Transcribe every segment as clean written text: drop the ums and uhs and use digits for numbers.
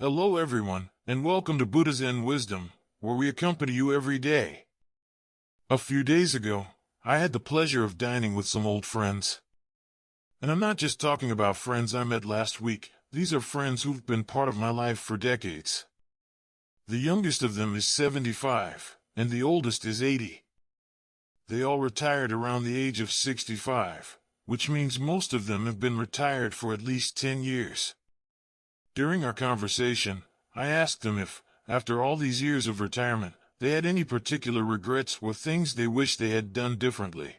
Hello everyone, and welcome to Buddha's Zen Wisdom, where we accompany you every day. A few days ago, I had the pleasure of dining with some old friends. And I'm not just talking about friends I met last week, these are friends who've been part of my life for decades. The youngest of them is 75, and the oldest is 80. They all retired around the age of 65, which means most of them have been retired for at least 10 years. During our conversation, I asked them if, after all these years of retirement, they had any particular regrets or things they wish they had done differently.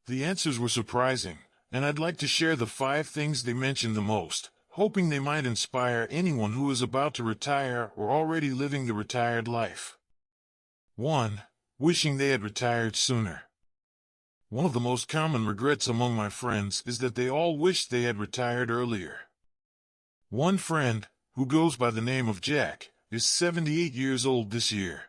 The answers were surprising, and I'd like to share the 5 things they mentioned the most, hoping they might inspire anyone who is about to retire or already living the retired life. 1. Wishing they had retired sooner. One of the most common regrets among my friends is that they all wish they had retired earlier. One friend, who goes by the name of Jack, is 78 years old this year.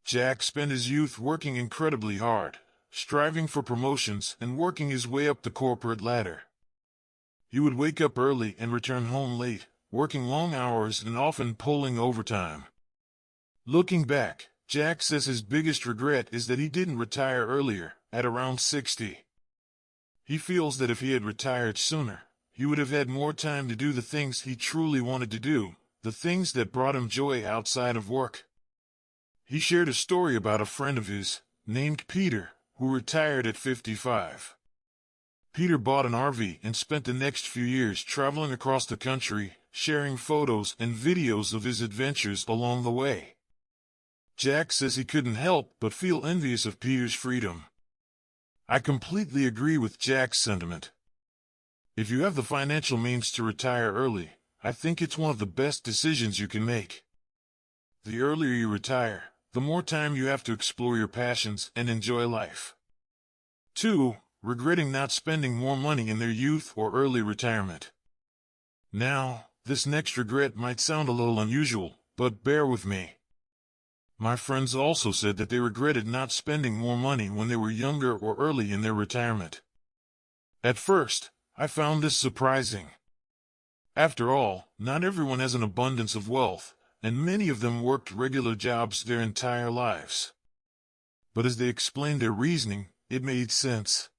Jack spent his youth working incredibly hard, striving for promotions and working his way up the corporate ladder. He would wake up early and return home late, working long hours and often pulling overtime. Looking back, Jack says his biggest regret is that he didn't retire earlier, at around 60. He feels that if he had retired sooner, he would have had more time to do the things he truly wanted to do, the things that brought him joy outside of work. He shared a story about a friend of his, named Peter, who retired at 55. Peter bought an RV and spent the next few years traveling across the country, sharing photos and videos of his adventures along the way. Jack says he couldn't help but feel envious of Peter's freedom. I completely agree with Jack's sentiment. If you have the financial means to retire early, I think it's one of the best decisions you can make. The earlier you retire, the more time you have to explore your passions and enjoy life. 2. Regretting not spending more money in their youth or early retirement. Now, this next regret might sound a little unusual, but bear with me. My friends also said that they regretted not spending more money when they were younger or early in their retirement. At first, I found this surprising. After all, not everyone has an abundance of wealth, and many of them worked regular jobs their entire lives. But as they explained their reasoning, it made sense.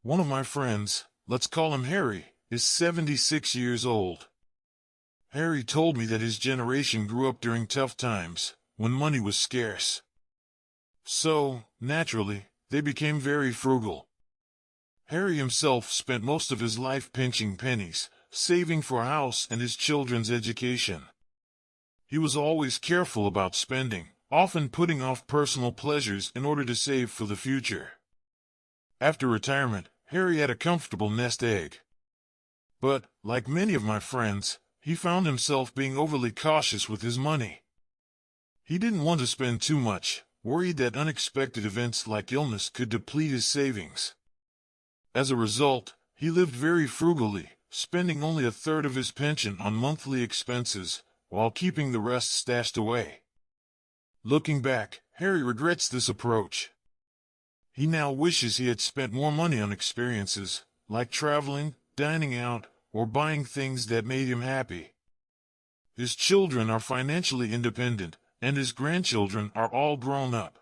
One of my friends, let's call him Harry, is 76 years old. Harry told me that his generation grew up during tough times, when money was scarce. So, naturally, they became very frugal. Harry himself spent most of his life pinching pennies, saving for a house and his children's education. He was always careful about spending, often putting off personal pleasures in order to save for the future. After retirement, Harry had a comfortable nest egg. But, like many of my friends, he found himself being overly cautious with his money. He didn't want to spend too much, worried that unexpected events like illness could deplete his savings. As a result, he lived very frugally, spending only a third of his pension on monthly expenses, while keeping the rest stashed away. Looking back, Harry regrets this approach. He now wishes he had spent more money on experiences, like traveling, dining out, or buying things that made him happy. His children are financially independent, and his grandchildren are all grown up.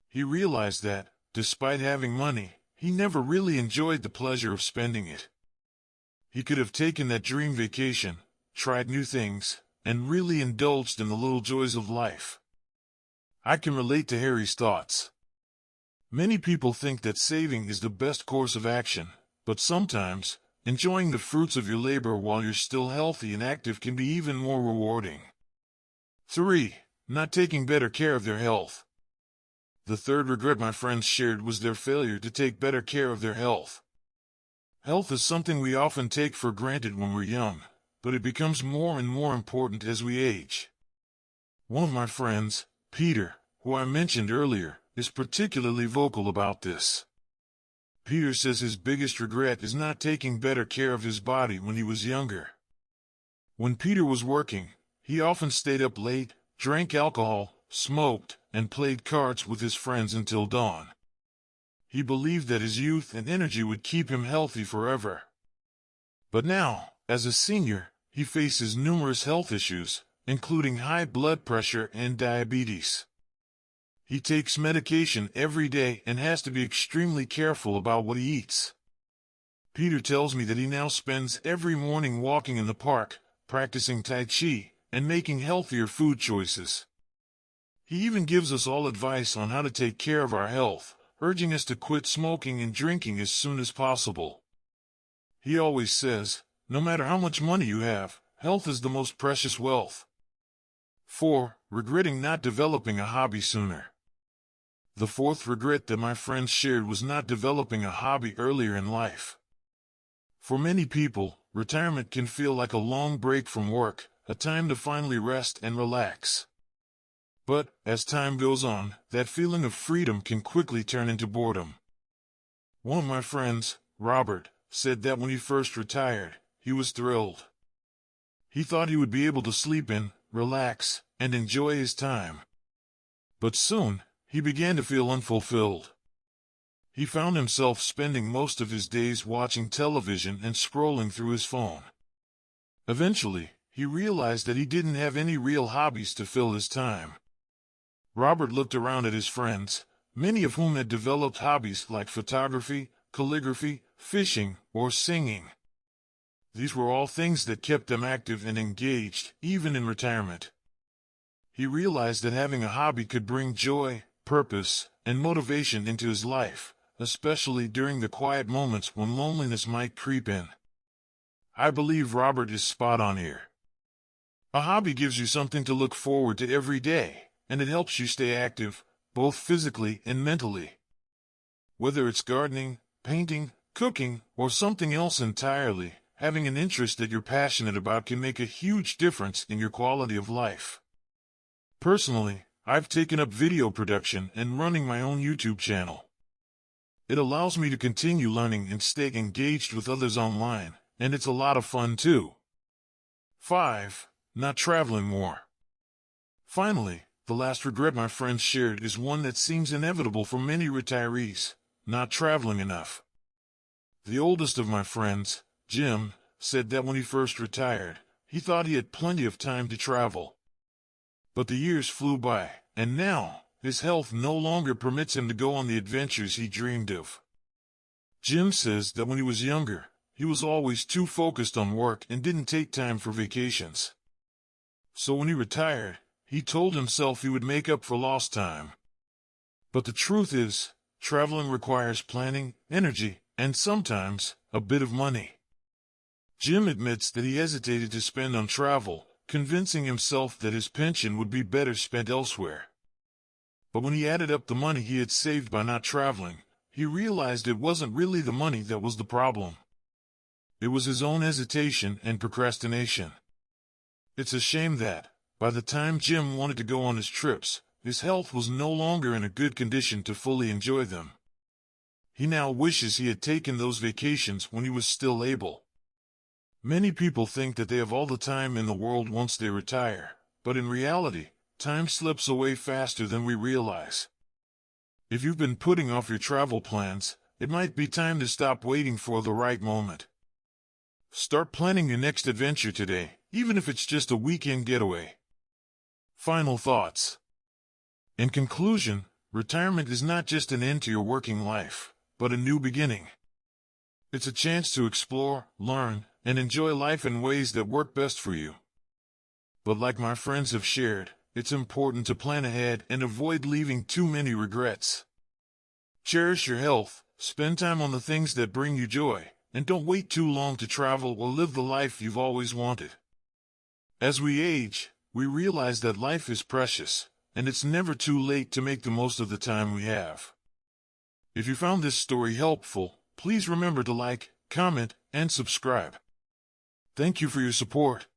He realized that, despite having money, he never really enjoyed the pleasure of spending it. He could have taken that dream vacation, tried new things, and really indulged in the little joys of life. I can relate to Harry's thoughts. Many people think that saving is the best course of action, but sometimes, enjoying the fruits of your labor while you're still healthy and active can be even more rewarding. 3. Not taking better care of their health. The third regret my friends shared was their failure to take better care of their health. Health is something we often take for granted when we're young, but it becomes more and more important as we age. One of my friends, Peter, who I mentioned earlier, is particularly vocal about this. Peter says his biggest regret is not taking better care of his body when he was younger. When Peter was working, he often stayed up late, drank alcohol, smoked, and played cards with his friends until dawn. He believed that his youth and energy would keep him healthy forever. But now, as a senior, he faces numerous health issues, including high blood pressure and diabetes. He takes medication every day and has to be extremely careful about what he eats. Peter tells me that he now spends every morning walking in the park, practicing Tai Chi, and making healthier food choices. He even gives us all advice on how to take care of our health, urging us to quit smoking and drinking as soon as possible. He always says, no matter how much money you have, health is the most precious wealth. 4. Regretting not developing a hobby sooner. The fourth regret that my friends shared was not developing a hobby earlier in life. For many people, retirement can feel like a long break from work, a time to finally rest and relax. But, as time goes on, that feeling of freedom can quickly turn into boredom. One of my friends, Robert, said that when he first retired, he was thrilled. He thought he would be able to sleep in, relax, and enjoy his time. But soon, he began to feel unfulfilled. He found himself spending most of his days watching television and scrolling through his phone. Eventually, he realized that he didn't have any real hobbies to fill his time. Robert looked around at his friends, many of whom had developed hobbies like photography, calligraphy, fishing, or singing. These were all things that kept them active and engaged, even in retirement. He realized that having a hobby could bring joy, purpose, and motivation into his life, especially during the quiet moments when loneliness might creep in. I believe Robert is spot on here. A hobby gives you something to look forward to every day, and it helps you stay active, both physically and mentally. Whether it's gardening, painting, cooking, or something else entirely, having an interest that you're passionate about can make a huge difference in your quality of life. Personally, I've taken up video production and running my own YouTube channel. It allows me to continue learning and stay engaged with others online, and it's a lot of fun too. 5. Not traveling more. Finally, the last regret my friends shared is one that seems inevitable for many retirees: not traveling enough. The oldest of my friends, Jim, said that when he first retired, he thought he had plenty of time to travel. But the years flew by, and now, his health no longer permits him to go on the adventures he dreamed of. Jim says that when he was younger, he was always too focused on work and didn't take time for vacations. So when he retired, he told himself he would make up for lost time. But the truth is, traveling requires planning, energy, and sometimes, a bit of money. Jim admits that he hesitated to spend on travel, convincing himself that his pension would be better spent elsewhere. But when he added up the money he had saved by not traveling, he realized it wasn't really the money that was the problem. It was his own hesitation and procrastination. It's a shame that, by the time Jim wanted to go on his trips, his health was no longer in a good condition to fully enjoy them. He now wishes he had taken those vacations when he was still able. Many people think that they have all the time in the world once they retire, but in reality, time slips away faster than we realize. If you've been putting off your travel plans, it might be time to stop waiting for the right moment. Start planning your next adventure today, even if it's just a weekend getaway. Final thoughts. In conclusion, retirement is not just an end to your working life, but a new beginning. It's a chance to explore, learn, and enjoy life in ways that work best for you. But like my friends have shared, it's important to plan ahead and avoid leaving too many regrets. Cherish your health, spend time on the things that bring you joy, and don't wait too long to travel or live the life you've always wanted. As we age, we realize that life is precious, and it's never too late to make the most of the time we have. If you found this story helpful, please remember to like, comment, and subscribe. Thank you for your support.